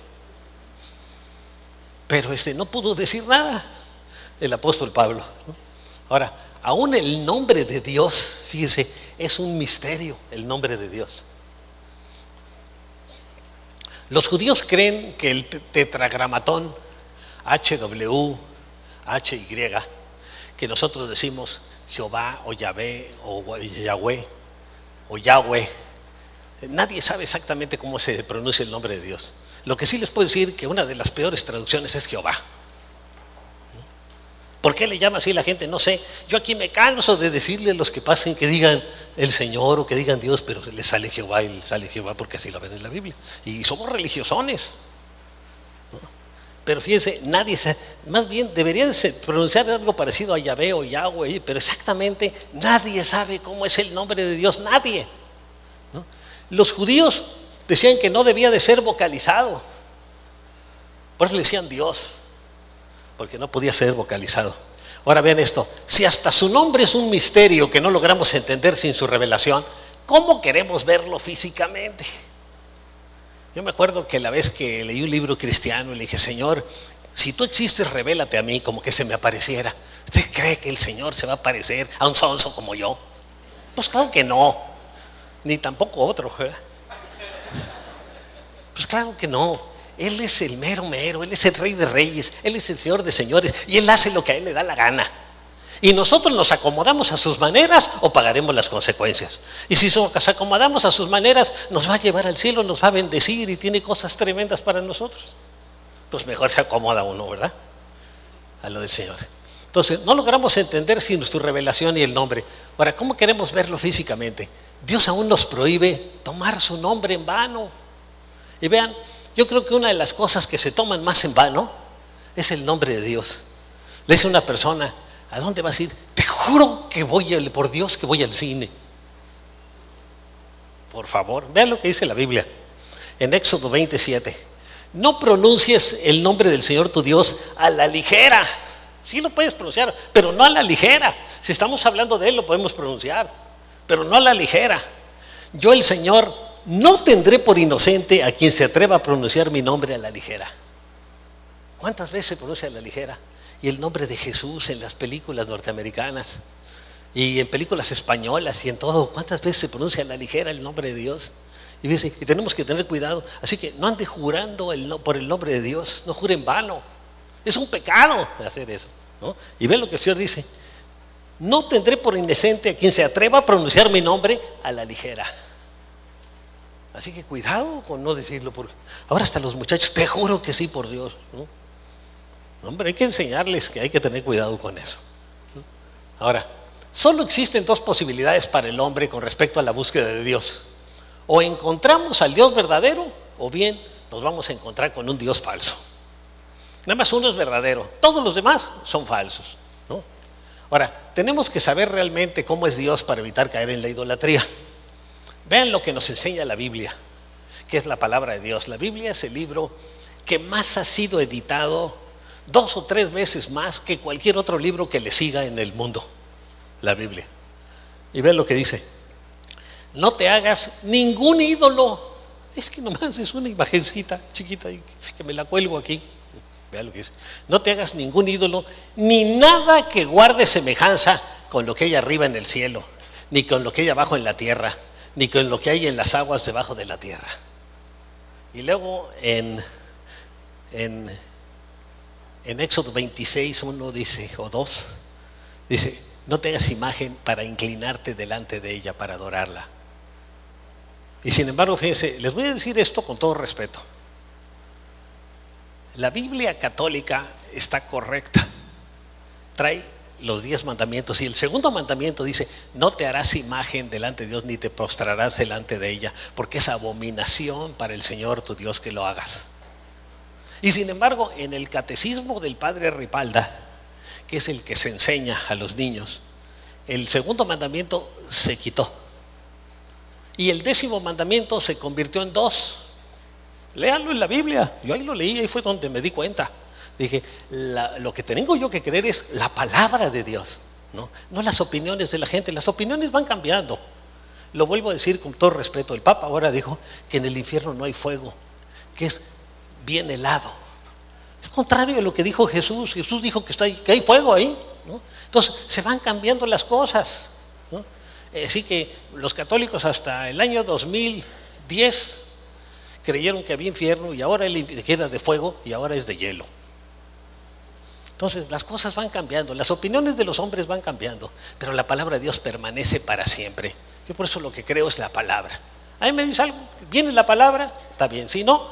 Pero no pudo decir nada el apóstol Pablo, ¿no? Ahora, aún el nombre de Dios, fíjese, es un misterio el nombre de Dios. Los judíos creen que el tetragramatón HW, HY, que nosotros decimos Jehová o Yahvé o Yahweh o Yahweh, nadie sabe exactamente cómo se pronuncia el nombre de Dios. Lo que sí les puedo decir que una de las peores traducciones es Jehová. ¿Por qué le llama así la gente? No sé. Yo aquí me canso de decirle a los que pasen que digan el Señor o que digan Dios, pero les sale Jehová y les sale Jehová porque así lo ven en la Biblia. Y somos religiosones, ¿no? Pero fíjense, nadie, más bien debería de pronunciar algo parecido a Yahvé o Yahweh, pero exactamente nadie sabe cómo es el nombre de Dios, nadie, ¿no? Los judíos decían que no debía de ser vocalizado, por eso le decían Dios, porque no podía ser vocalizado. Ahora vean esto, si hasta su nombre es un misterio que no logramos entender sin su revelación, ¿cómo queremos verlo físicamente? Yo me acuerdo que la vez que leí un libro cristiano y le dije, Señor, si tú existes, revélate a mí, como que se me apareciera. ¿Usted cree que el Señor se va a parecer a un sonso como yo? Pues claro que no, ni tampoco otro, ¿verdad? Pues claro que no. Él es el mero mero, Él es el Rey de Reyes, Él es el Señor de Señores y Él hace lo que a Él le da la gana. Y nosotros nos acomodamos a sus maneras o pagaremos las consecuencias. Y si nos acomodamos a sus maneras, nos va a llevar al cielo, nos va a bendecir y tiene cosas tremendas para nosotros. Pues mejor se acomoda uno, ¿verdad? A lo del Señor. Entonces, no logramos entender sin su revelación y el nombre. Ahora, ¿cómo queremos verlo físicamente? Dios aún nos prohíbe tomar su nombre en vano. Y vean, yo creo que una de las cosas que se toman más en vano es el nombre de Dios. Le dice una persona, ¿a dónde vas a ir? Te juro que por Dios que voy al cine. Por favor, vean lo que dice la Biblia en Éxodo 27. No pronuncies el nombre del Señor tu Dios a la ligera. Sí lo puedes pronunciar, pero no a la ligera. Si estamos hablando de Él lo podemos pronunciar, pero no a la ligera. Yo, el Señor, no tendré por inocente a quien se atreva a pronunciar mi nombre a la ligera. ¿Cuántas veces se pronuncia a la ligera? Y el nombre de Jesús en las películas norteamericanas y en películas españolas y en todo, ¿cuántas veces se pronuncia a la ligera el nombre de Dios? Y tenemos que tener cuidado. Así que no ande jurando por el nombre de Dios, no jure en vano. Es un pecado hacer eso, ¿no? Y ven lo que el Señor dice: no tendré por inocente a quien se atreva a pronunciar mi nombre a la ligera. Así que cuidado con no decirlo, porque ahora hasta los muchachos, te juro que sí por Dios, ¿no? Hombre, hay que enseñarles que hay que tener cuidado con eso. Ahora, solo existen dos posibilidades para el hombre con respecto a la búsqueda de Dios. O encontramos al Dios verdadero, o bien nos vamos a encontrar con un Dios falso. Nada más uno es verdadero, todos los demás son falsos, ¿no? Ahora, tenemos que saber realmente cómo es Dios para evitar caer en la idolatría. Vean lo que nos enseña la Biblia, que es la palabra de Dios. La Biblia es el libro que más ha sido editado 2 o 3 veces más que cualquier otro libro que le siga en el mundo, la Biblia. Y vean lo que dice: no te hagas ningún ídolo. Es que nomás es una imagencita chiquita que me la cuelgo aquí. Vean lo que dice: no te hagas ningún ídolo, ni nada que guarde semejanza con lo que hay arriba en el cielo, ni con lo que hay abajo en la tierra, ni con lo que hay en las aguas debajo de la tierra. Y luego en Éxodo 26, 1 dice, o 2, dice: no te hagas imagen para inclinarte delante de ella, para adorarla. Y sin embargo, fíjense, les voy a decir esto con todo respeto. La Biblia católica está correcta, trae los 10 mandamientos, y el segundo mandamiento dice: no te harás imagen delante de Dios, ni te postrarás delante de ella, porque es abominación para el Señor tu Dios que lo hagas. Y sin embargo, en el catecismo del padre Ripalda, que es el que se enseña a los niños, el segundo mandamiento se quitó, y el 10º mandamiento se convirtió en 2. Léanlo en la Biblia. Yo ahí lo leí, ahí fue donde me di cuenta. Dije, lo que tengo yo que creer es la palabra de Dios, no las opiniones de la gente. Las opiniones van cambiando. Lo vuelvo a decir con todo respeto: el Papa ahora dijo que en el infierno no hay fuego, que es bien helado. Es contrario a lo que dijo Jesús. Jesús dijo que hay fuego ahí, ¿no? Entonces se van cambiando las cosas, ¿no? Así que los católicos hasta el año 2010 creyeron que había infierno, y ahora que era de fuego y ahora es de hielo. Entonces las cosas van cambiando, las opiniones de los hombres van cambiando, pero la palabra de Dios permanece para siempre. Yo por eso lo que creo es la palabra. A mí me dice algo, viene la palabra, está bien. Si no,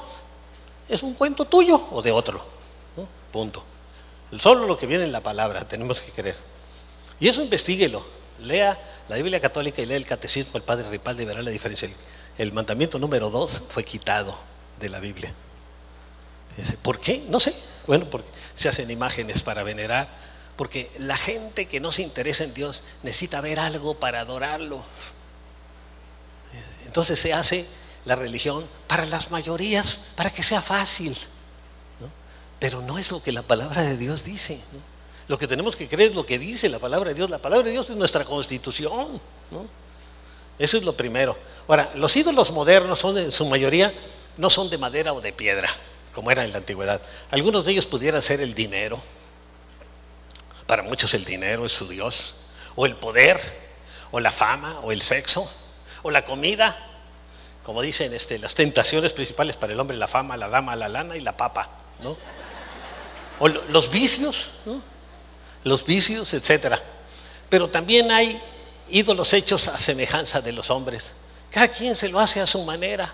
es un cuento tuyo o de otro, ¿no? Punto. Solo lo que viene en la palabra tenemos que creer. Y eso investíguelo, lea la Biblia católica y lea el catecismo del padre Ripalda y verá la diferencia. El mandamiento número 2 fue quitado de la Biblia. ¿Por qué? No sé. Bueno, porque se hacen imágenes para venerar, porque la gente que no se interesa en Dios necesita ver algo para adorarlo. Entonces se hace la religión para las mayorías, para que sea fácil, ¿no? Pero no es lo que la palabra de Dios dice, ¿no? Lo que tenemos que creer es lo que dice la palabra de Dios. La palabra de Dios es nuestra constitución, ¿no? Eso es lo primero. Ahora, los ídolos modernos son, en su mayoría, no son de madera o de piedra, como era en la antigüedad. Algunos de ellos pudieran ser el dinero. Para muchos el dinero es su Dios, o el poder, o la fama, o el sexo, o la comida. Como dicen las tentaciones principales para el hombre: la fama, la dama, la lana y la papa, ¿no? O los vicios, ¿no? Los vicios, etcétera. Pero también hay ídolos hechos a semejanza de los hombres. Cada quien se lo hace a su manera.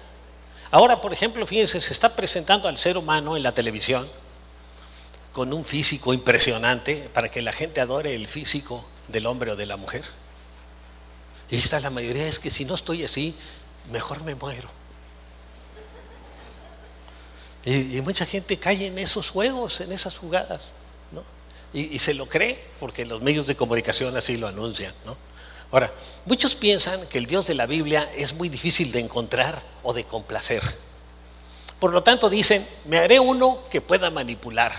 Ahora, por ejemplo, fíjense, se está presentando al ser humano en la televisión con un físico impresionante para que la gente adore el físico del hombre o de la mujer. Y esta la mayoría es que si no estoy así, mejor me muero. Y mucha gente cae en esos juegos, en esas jugadas, ¿no? Y se lo cree porque los medios de comunicación así lo anuncian, ¿no? Ahora, muchos piensan que el Dios de la Biblia es muy difícil de encontrar o de complacer. Por lo tanto dicen: me haré uno que pueda manipular.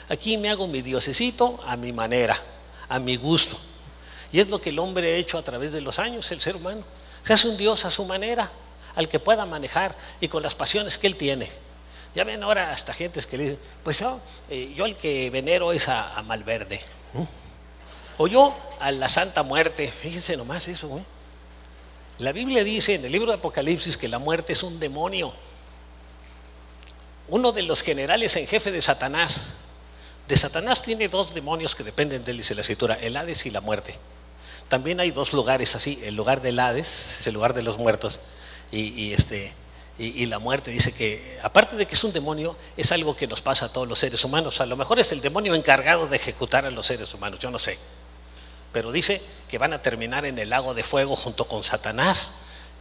Aquí me hago mi diosecito a mi manera, a mi gusto. Y es lo que el hombre ha hecho a través de los años, el ser humano. Se hace un Dios a su manera, al que pueda manejar y con las pasiones que él tiene. Ya ven ahora hasta gentes que le dicen: pues yo el que venero es a Malverde, o yo a la Santa Muerte. Fíjense nomás eso, ¿eh? La Biblia dice en el libro de Apocalipsis que la muerte es un demonio. Uno de los generales en jefe de Satanás tiene 2 demonios que dependen de él, dice la Escritura: el Hades y la muerte. También hay 2 lugares así: el lugar del Hades es el lugar de los muertos, y la muerte. Dice que aparte de que es un demonio, es algo que nos pasa a todos los seres humanos. A lo mejor es el demonio encargado de ejecutar a los seres humanos, yo no sé, pero dice que van a terminar en el lago de fuego junto con Satanás,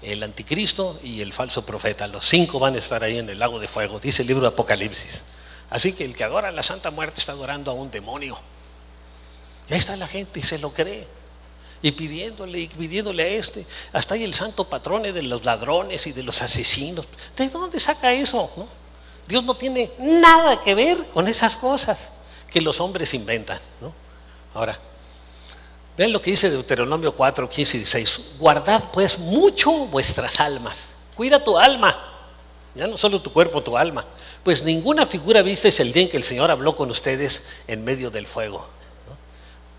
el anticristo y el falso profeta. Los 5 van a estar ahí en el lago de fuego, dice el libro de Apocalipsis. Así que el que adora la Santa Muerte está adorando a un demonio. Y ahí está la gente y se lo cree. Y pidiéndole a este. Hasta hay el santo patrón de los ladrones y de los asesinos. ¿De dónde saca eso? ¿No? Dios no tiene nada que ver con esas cosas que los hombres inventan, ¿no? Ahora, vean lo que dice Deuteronomio 4, 15 y 16. Guardad pues mucho vuestras almas. Cuida tu alma. Ya no solo tu cuerpo, tu alma. Pues ninguna figura visteis el día en que el Señor habló con ustedes en medio del fuego.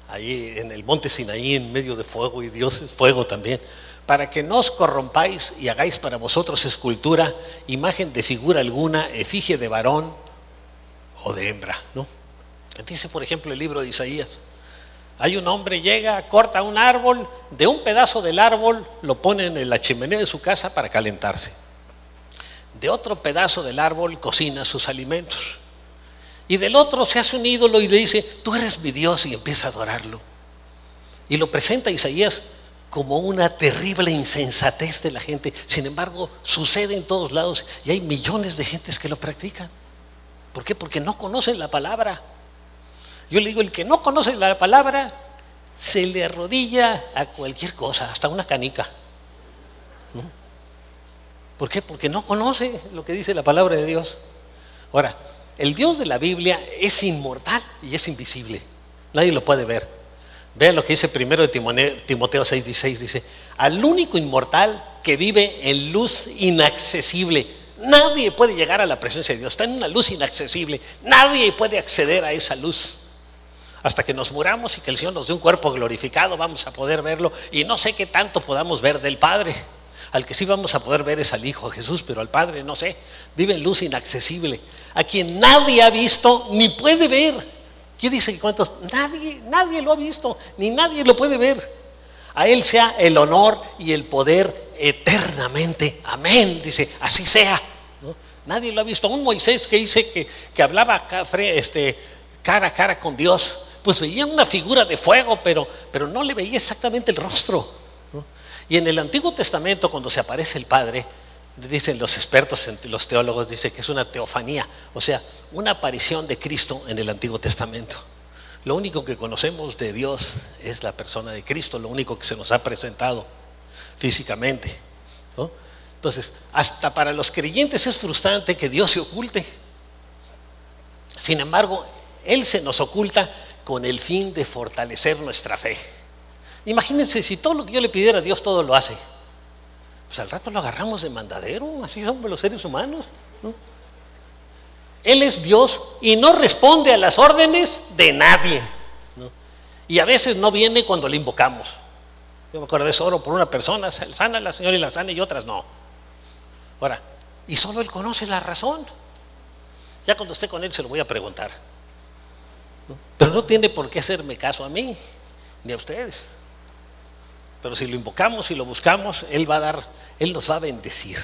Ahí en el monte Sinaí, en medio de fuego, y Dios es fuego también, para que no os corrompáis y hagáis para vosotros escultura, imagen de figura alguna, efigie de varón o de hembra, ¿no? Dice, por ejemplo, el libro de Isaías, hay un hombre, llega, corta un árbol, de un pedazo del árbol lo pone en la chimenea de su casa para calentarse, de otro pedazo del árbol cocina sus alimentos, y del otro se hace un ídolo y le dice, tú eres mi Dios, y empieza a adorarlo. Y lo presenta Isaías como una terrible insensatez de la gente. Sin embargo, sucede en todos lados y hay millones de gentes que lo practican. ¿Por qué? Porque no conocen la palabra. Yo le digo, el que no conoce la palabra se le arrodilla a cualquier cosa, hasta una canica, ¿no? ¿Por qué? Porque no conoce lo que dice la palabra de Dios. Ahora, el Dios de la Biblia es inmortal y es invisible. Nadie lo puede ver. Vean lo que dice primero de Timoteo 6:16. Dice, al único inmortal que vive en luz inaccesible. Nadie puede llegar a la presencia de Dios. Está en una luz inaccesible. Nadie puede acceder a esa luz. Hasta que nos muramos y que el Señor nos dé un cuerpo glorificado, vamos a poder verlo. Y no sé qué tanto podamos ver del Padre. Al que sí vamos a poder ver es al Hijo Jesús, pero al Padre no sé. Vive en luz inaccesible, a quien nadie ha visto ni puede ver. ¿Quién dice cuántos? Nadie lo ha visto, ni nadie lo puede ver. A Él sea el honor y el poder eternamente. Amén. Dice, así sea, ¿no? Nadie lo ha visto. Un Moisés que dice que hablaba cara a cara con Dios, pues veía una figura de fuego, pero no le veía exactamente el rostro, ¿no? Y en el Antiguo Testamento, cuando se aparece el Padre, dicen los expertos, los teólogos, dice que es una teofanía, o sea, una aparición de Cristo en el Antiguo Testamento. Lo único que conocemos de Dios es la persona de Cristo, lo único que se nos ha presentado físicamente, ¿no? Entonces, hasta para los creyentes es frustrante que Dios se oculte. Sin embargo, Él se nos oculta con el fin de fortalecer nuestra fe. Imagínense si todo lo que yo le pidiera a Dios, todo lo hace. Pues al rato lo agarramos de mandadero. Así somos los seres humanos, ¿no? Él es Dios y no responde a las órdenes de nadie, ¿no? Y a veces no viene cuando le invocamos. Yo me acuerdo de eso, oro por una persona, sana la Señora y la sana, y otras no. Ahora, y solo Él conoce la razón. Ya cuando esté con Él se lo voy a preguntar, ¿no? Pero no tiene por qué hacerme caso a mí ni a ustedes. Pero si lo invocamos y lo buscamos, Él nos va a bendecir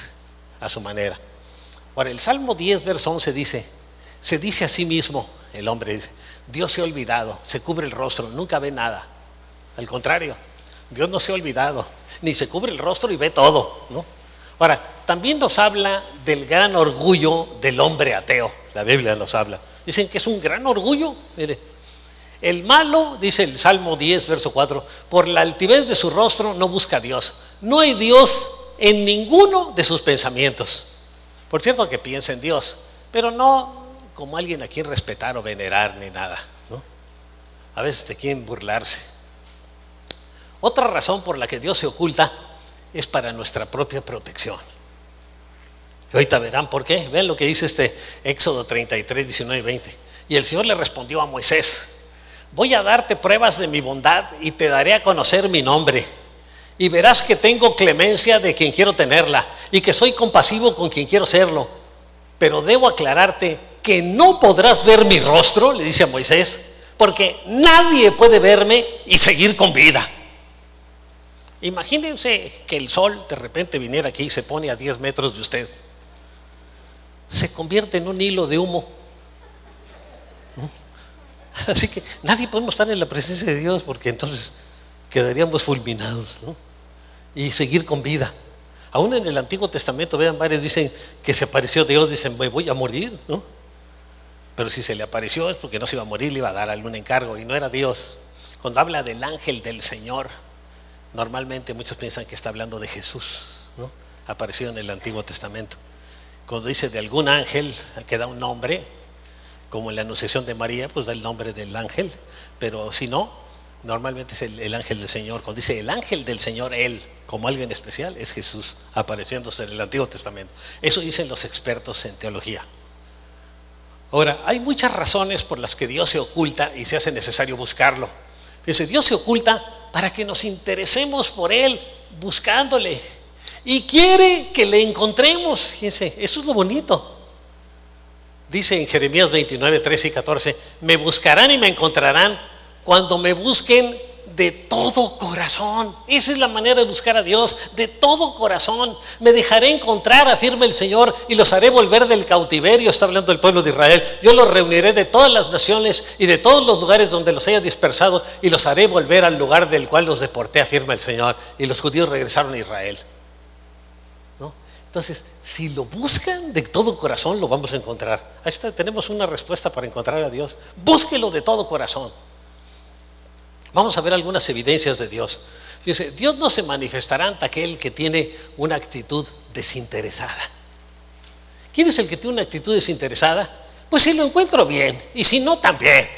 a su manera. Ahora, el Salmo 10, verso 11 dice, se dice a sí mismo, el hombre dice, Dios se ha olvidado, se cubre el rostro, nunca ve nada. Al contrario, Dios no se ha olvidado, ni se cubre el rostro y ve todo, ¿no? Ahora, también nos habla del gran orgullo del hombre ateo. La Biblia nos habla. Dicen que es un gran orgullo, mire. El malo, dice el Salmo 10, verso 4, por la altivez de su rostro no busca a Dios. No hay Dios en ninguno de sus pensamientos. Por cierto que piensa en Dios, pero no como alguien a quien respetar o venerar ni nada, ¿no? A veces te quieren burlarse. Otra razón por la que Dios se oculta es para nuestra propia protección. Y ahorita verán por qué. Vean lo que dice Éxodo 33, 19 y 20. Y el Señor le respondió a Moisés, voy a darte pruebas de mi bondad y te daré a conocer mi nombre. Y verás que tengo clemencia de quien quiero tenerla y que soy compasivo con quien quiero serlo. Pero debo aclararte que no podrás ver mi rostro, le dice a Moisés, porque nadie puede verme y seguir con vida. Imagínense que el sol de repente viniera aquí y se pone a 10 metros de usted. Se convierte en un hilo de humo. Así que nadie podemos estar en la presencia de Dios porque entonces quedaríamos fulminados, ¿no? Y seguir con vida. Aún en el Antiguo Testamento, vean, varios dicen que se apareció Dios, dicen, me voy a morir, ¿no? Pero si se le apareció es porque no se iba a morir, le iba a dar algún encargo y no era Dios. Cuando habla del ángel del Señor, normalmente muchos piensan que está hablando de Jesús, ¿no? Apareció en el Antiguo Testamento. Cuando dice de algún ángel que da un nombre, como en la Anunciación de María, pues da el nombre del ángel, pero si no, normalmente es el ángel del Señor. Cuando dice el ángel del Señor, él, como alguien especial, es Jesús apareciéndose en el Antiguo Testamento. Eso dicen los expertos en teología. Ahora, hay muchas razones por las que Dios se oculta y se hace necesario buscarlo. Fíjense, Dios se oculta para que nos interesemos por Él, buscándole. Y quiere que le encontremos. Fíjense, eso es lo bonito. Dice en Jeremías 29, 13 y 14, me buscarán y me encontrarán cuando me busquen de todo corazón. Esa es la manera de buscar a Dios, de todo corazón. Me dejaré encontrar, afirma el Señor, y los haré volver del cautiverio. Está hablando del pueblo de Israel. Yo los reuniré de todas las naciones y de todos los lugares donde los haya dispersado, y los haré volver al lugar del cual los deporté, afirma el Señor. Y los judíos regresaron a Israel, ¿no? Entonces, si lo buscan de todo corazón, lo vamos a encontrar. Ahí está, tenemos una respuesta para encontrar a Dios. Búsquelo de todo corazón. Vamos a ver algunas evidencias de Dios. Fíjense, Dios no se manifestará ante aquel que tiene una actitud desinteresada. ¿Quién es el que tiene una actitud desinteresada? Pues si lo encuentro bien, y si no, también,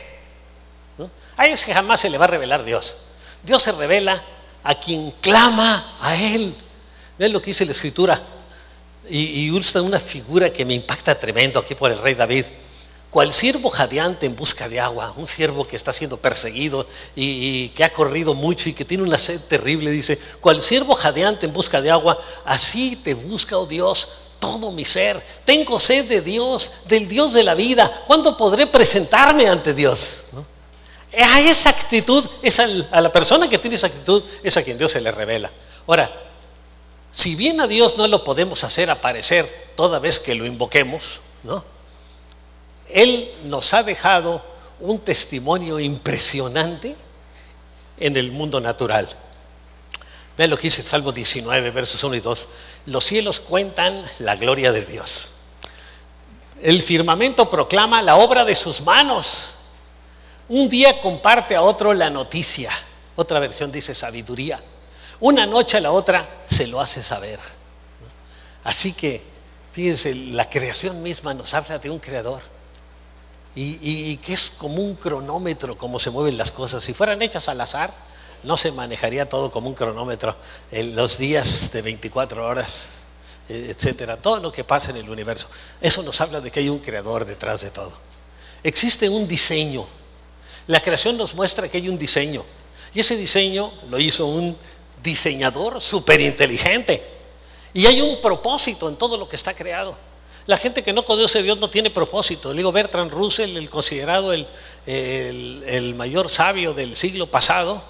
¿no? A ese jamás se le va a revelar Dios. Dios se revela a quien clama a Él. Vean lo que dice la Escritura, y usa una figura que me impacta tremendo aquí por el rey David. Cual siervo jadeante en busca de agua, un siervo que está siendo perseguido y que ha corrido mucho y que tiene una sed terrible, dice, cual siervo jadeante en busca de agua, así te busca, oh Dios, todo mi ser. Tengo sed de Dios, del Dios de la vida. ¿Cuándo podré presentarme ante Dios? ¿No? A esa actitud, a la persona que tiene esa actitud, es a quien Dios se le revela. Ahora, si bien a Dios no lo podemos hacer aparecer toda vez que lo invoquemos, ¿no? Él nos ha dejado un testimonio impresionante en el mundo natural. Vean lo que dice Salmo 19, versos 1 y 2. Los cielos cuentan la gloria de Dios. El firmamento proclama la obra de sus manos. Un día comparte a otro la noticia. Otra versión dice sabiduría. Una noche a la otra se lo hace saber. Así que, fíjense, la creación misma nos habla de un creador. Y que es como un cronómetro como se mueven las cosas. Si fueran hechas al azar, no se manejaría todo como un cronómetro. En los días de 24 horas, etcétera, todo lo que pasa en el universo. Eso nos habla de que hay un creador detrás de todo. Existe un diseño. La creación nos muestra que hay un diseño. Y ese diseño lo hizo un diseñador súper inteligente. Y hay un propósito en todo lo que está creado. La gente que no conoce a Dios no tiene propósito. Le digo, Bertrand Russell, el considerado el mayor sabio del siglo pasado,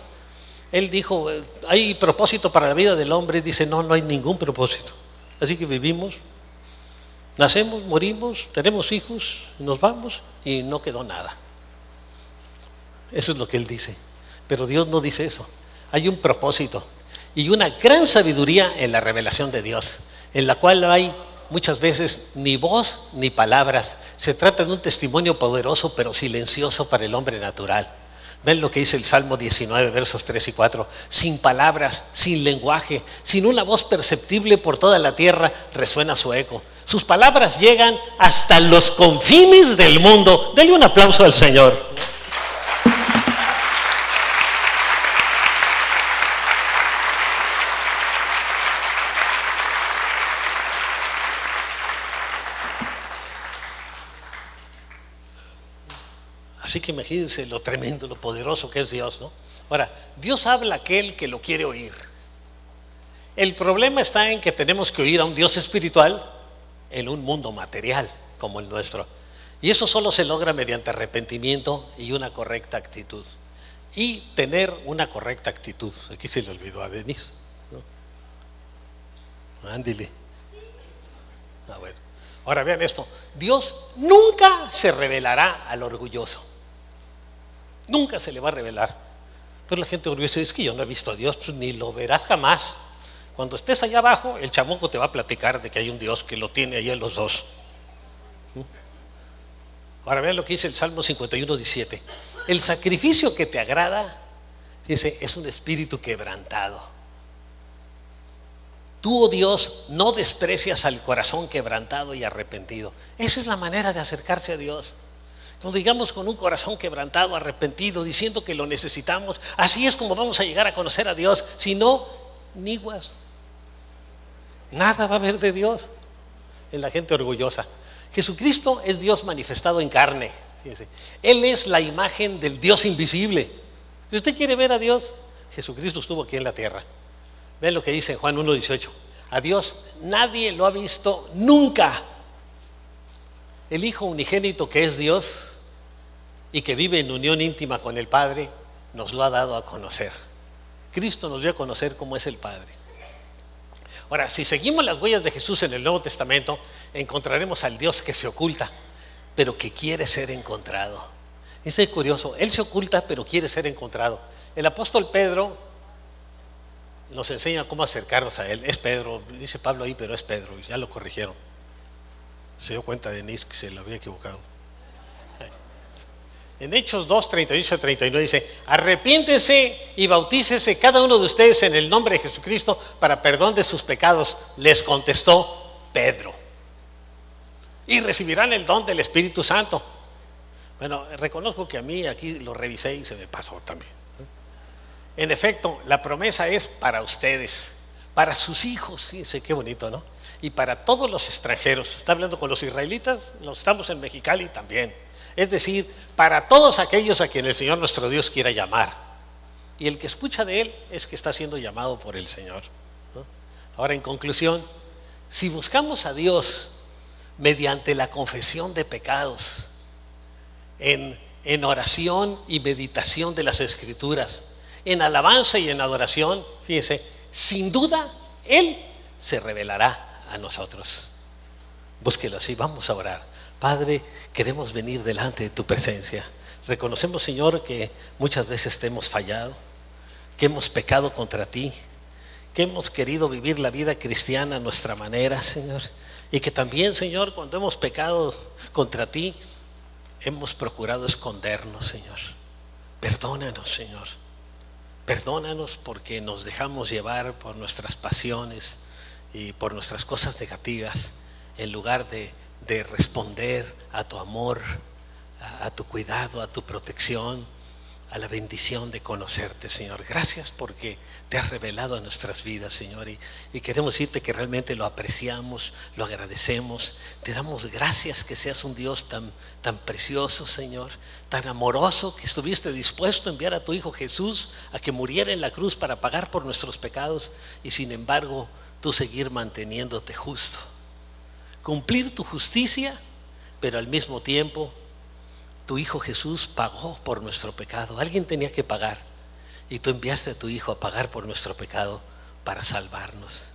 él dijo, ¿hay propósito para la vida del hombre? Y dice, no, no hay ningún propósito. Así que vivimos, nacemos, morimos, tenemos hijos, nos vamos y no quedó nada. Eso es lo que él dice. Pero Dios no dice eso. Hay un propósito y una gran sabiduría en la revelación de Dios, en la cual no hay muchas veces ni voz ni palabras. Se trata de un testimonio poderoso pero silencioso para el hombre natural. Ven lo que dice el Salmo 19, versos 3 y 4. Sin palabras, sin lenguaje, sin una voz perceptible por toda la tierra, resuena su eco. Sus palabras llegan hasta los confines del mundo. Denle un aplauso al Señor. Así que imagínense lo tremendo, lo poderoso que es Dios, ¿no? Ahora, Dios habla a aquel que lo quiere oír. El problema está en que tenemos que oír a un Dios espiritual en un mundo material como el nuestro. Y eso solo se logra mediante arrepentimiento y una correcta actitud. Y tener una correcta actitud. Aquí se le olvidó a Denise, ¿no? Ándile. Bueno. Ahora vean esto. Dios nunca se revelará al orgulloso. Nunca se le va a revelar. Pero la gente orgullosa dice, es que yo no he visto a Dios. Pues ni lo verás jamás. Cuando estés allá abajo, el chamuco te va a platicar de que hay un Dios que lo tiene ahí en los dos. Ahora vean lo que dice el Salmo 51:17. El sacrificio que te agrada, dice, es un espíritu quebrantado. Tú, oh Dios, no desprecias al corazón quebrantado y arrepentido. Esa es la manera de acercarse a Dios. Cuando digamos con un corazón quebrantado, arrepentido, diciendo que lo necesitamos, así es como vamos a llegar a conocer a Dios. Si no, niguas, nada va a haber de Dios en la gente orgullosa. Jesucristo es Dios manifestado en carne. Fíjense. Él es la imagen del Dios invisible. Si usted quiere ver a Dios, Jesucristo estuvo aquí en la tierra. Ven lo que dice en Juan 1:18. A Dios nadie lo ha visto nunca. El Hijo unigénito, que es Dios y que vive en unión íntima con el Padre, nos lo ha dado a conocer. Cristo nos dio a conocer cómo es el Padre. Ahora, si seguimos las huellas de Jesús en el Nuevo Testamento, encontraremos al Dios que se oculta, pero que quiere ser encontrado. Esto es curioso, Él se oculta, pero quiere ser encontrado. El apóstol Pedro nos enseña cómo acercarnos a Él. Es Pedro, dice Pablo ahí, pero es Pedro, ya lo corrigieron. Se dio cuenta Denise que se lo había equivocado. En Hechos 2:38-39 dice: arrepiéntense y bautícese cada uno de ustedes en el nombre de Jesucristo para perdón de sus pecados. Les contestó Pedro: y recibirán el don del Espíritu Santo. Bueno, reconozco que a mí aquí lo revisé y se me pasó también. En efecto, la promesa es para ustedes, para sus hijos. Fíjense qué bonito, ¿no? Y para todos los extranjeros. Está hablando con los israelitas, los estamos en Mexicali también. Es decir, para todos aquellos a quienes el Señor nuestro Dios quiera llamar. Y el que escucha de Él es que está siendo llamado por el Señor, ¿no? Ahora, en conclusión, si buscamos a Dios mediante la confesión de pecados, en oración y meditación de las Escrituras, en alabanza y en adoración, fíjense, sin duda Él se revelará a nosotros. Búsquelo así, vamos a orar. Padre, queremos venir delante de tu presencia. Reconocemos, Señor, que muchas veces te hemos fallado, que hemos pecado contra ti, que hemos querido vivir la vida cristiana a nuestra manera, Señor, y que también, Señor, cuando hemos pecado contra ti, hemos procurado escondernos, Señor. Perdónanos, Señor. Perdónanos porque nos dejamos llevar por nuestras pasiones y por nuestras cosas negativas, en lugar de responder a tu amor, a tu cuidado, a tu protección, a la bendición de conocerte, Señor. Gracias porque te has revelado a nuestras vidas, Señor, y queremos decirte que realmente lo apreciamos, lo agradecemos. Te damos gracias que seas un Dios tan precioso, Señor, tan amoroso, que estuviste dispuesto a enviar a tu Hijo Jesús a que muriera en la cruz para pagar por nuestros pecados, y sin embargo tú seguir manteniéndote justo, cumplir tu justicia, pero al mismo tiempo tu Hijo Jesús pagó por nuestro pecado. Alguien tenía que pagar, y tú enviaste a tu Hijo a pagar por nuestro pecado para salvarnos.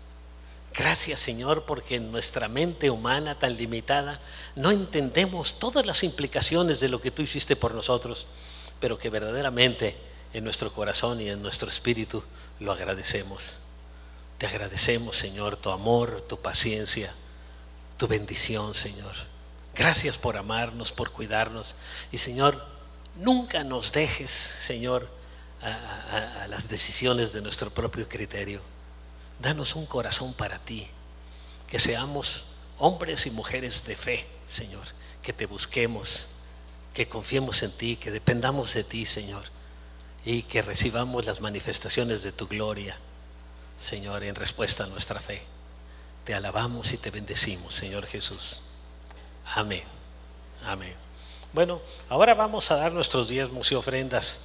Gracias, Señor, porque en nuestra mente humana tan limitada no entendemos todas las implicaciones de lo que tú hiciste por nosotros, pero que verdaderamente en nuestro corazón y en nuestro espíritu lo agradecemos. Te agradecemos, Señor, tu amor, tu paciencia, tu bendición, Señor. Gracias por amarnos, por cuidarnos. Y, Señor, nunca nos dejes, Señor, a las decisiones de nuestro propio criterio. Danos un corazón para ti, que seamos hombres y mujeres de fe, Señor, que te busquemos, que confiemos en ti, que dependamos de ti, Señor, y que recibamos las manifestaciones de tu gloria, Señor, en respuesta a nuestra fe. Te alabamos y te bendecimos, Señor Jesús. Amén. Amén. Bueno, ahora vamos a dar nuestros diezmos y ofrendas.